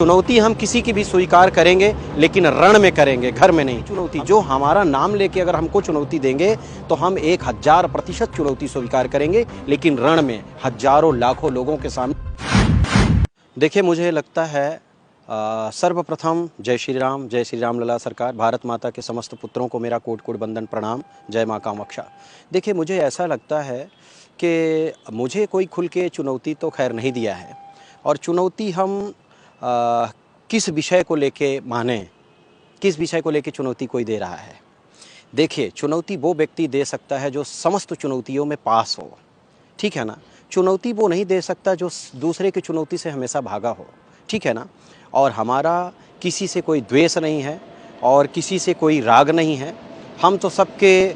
चुनौती हम किसी की भी स्वीकार करेंगे, लेकिन रण में करेंगे, घर में नहीं। चुनौती जो हमारा नाम लेके अगर हमको चुनौती देंगे तो हम 1000% चुनौती स्वीकार करेंगे, लेकिन रण में हजारों लाखों लोगों के सामने। देखिए, मुझे लगता है सर्वप्रथम जय श्री राम लला सरकार। भारत माता के समस्त पुत्रों को मेरा कोटि कोटि वंदन प्रणाम। जय माँ कामाक्षा। देखिए, मुझे ऐसा लगता है कि मुझे कोई खुल के चुनौती तो खैर नहीं दिया है, और चुनौती हम किस विषय को लेके माने, किस विषय को लेके चुनौती कोई दे रहा है। देखिए, चुनौती वो व्यक्ति दे सकता है जो समस्त चुनौतियों में पास हो, ठीक है ना। चुनौती वो नहीं दे सकता जो दूसरे की चुनौती से हमेशा भागा हो, ठीक है ना। और हमारा किसी से कोई द्वेष नहीं है और किसी से कोई राग नहीं है। हम तो सबके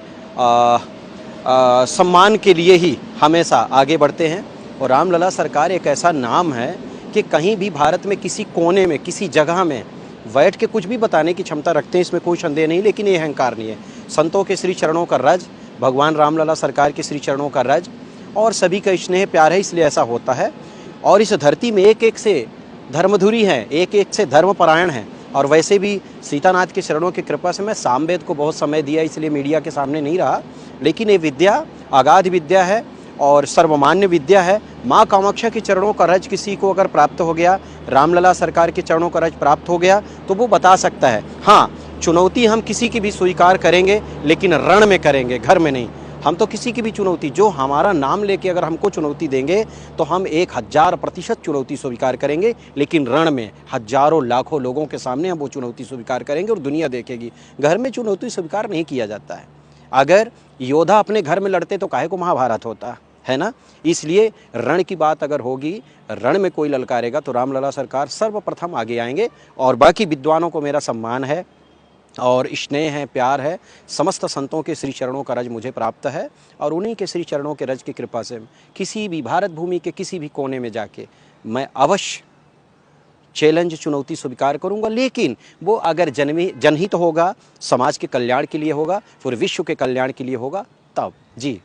सम्मान के लिए ही हमेशा आगे बढ़ते हैं। और रामलला सरकार एक ऐसा नाम है कि कहीं भी भारत में किसी कोने में, किसी जगह में बैठ के कुछ भी बताने की क्षमता रखते हैं, इसमें कोई संदेह नहीं। लेकिन ये अहंकार नहीं है। संतों के श्री चरणों का रज, भगवान रामलला सरकार के श्री चरणों का रज और सभी का स्नेह प्यार है, इसलिए ऐसा होता है। और इस धरती में एक एक से धर्मधुरी है, एक एक से धर्मपरायण है। और वैसे भी सीतानाथ के चरणों की कृपा से मैं सामवेद को बहुत समय दिया, इसलिए मीडिया के सामने नहीं रहा। लेकिन ये विद्या अगाध विद्या है और सर्वमान्य विद्या है। माँ कामाक्षा के चरणों का रज किसी को अगर प्राप्त हो गया, रामलला सरकार के चरणों का रज प्राप्त हो गया, तो वो बता सकता है। हाँ, चुनौती हम किसी की भी स्वीकार करेंगे, लेकिन रण में करेंगे, घर में नहीं। हम तो किसी की भी चुनौती, जो हमारा नाम लेके अगर हमको चुनौती देंगे तो हम 1000% चुनौती स्वीकार करेंगे, लेकिन रण में हजारों लाखों लोगों के सामने हम वो चुनौती स्वीकार करेंगे और दुनिया देखेगी। घर में चुनौती स्वीकार नहीं किया जाता है। अगर योद्धा अपने घर में लड़ते तो काहे को महाभारत होता है ना। इसलिए रण की बात अगर होगी, रण में कोई ललकारेगा तो रामलला सरकार सर्वप्रथम आगे आएंगे। और बाकी विद्वानों को मेरा सम्मान है और स्नेह है, प्यार है। समस्त संतों के श्री चरणों का रज मुझे प्राप्त है और उन्हीं के श्री चरणों के रज की कृपा से किसी भी भारत भूमि के किसी भी कोने में जाके मैं अवश्य चैलेंज, चुनौती स्वीकार करूंगा। लेकिन वो अगर जनहित होगा, समाज के कल्याण के लिए होगा, पूरे विश्व के कल्याण के लिए होगा, तब जी।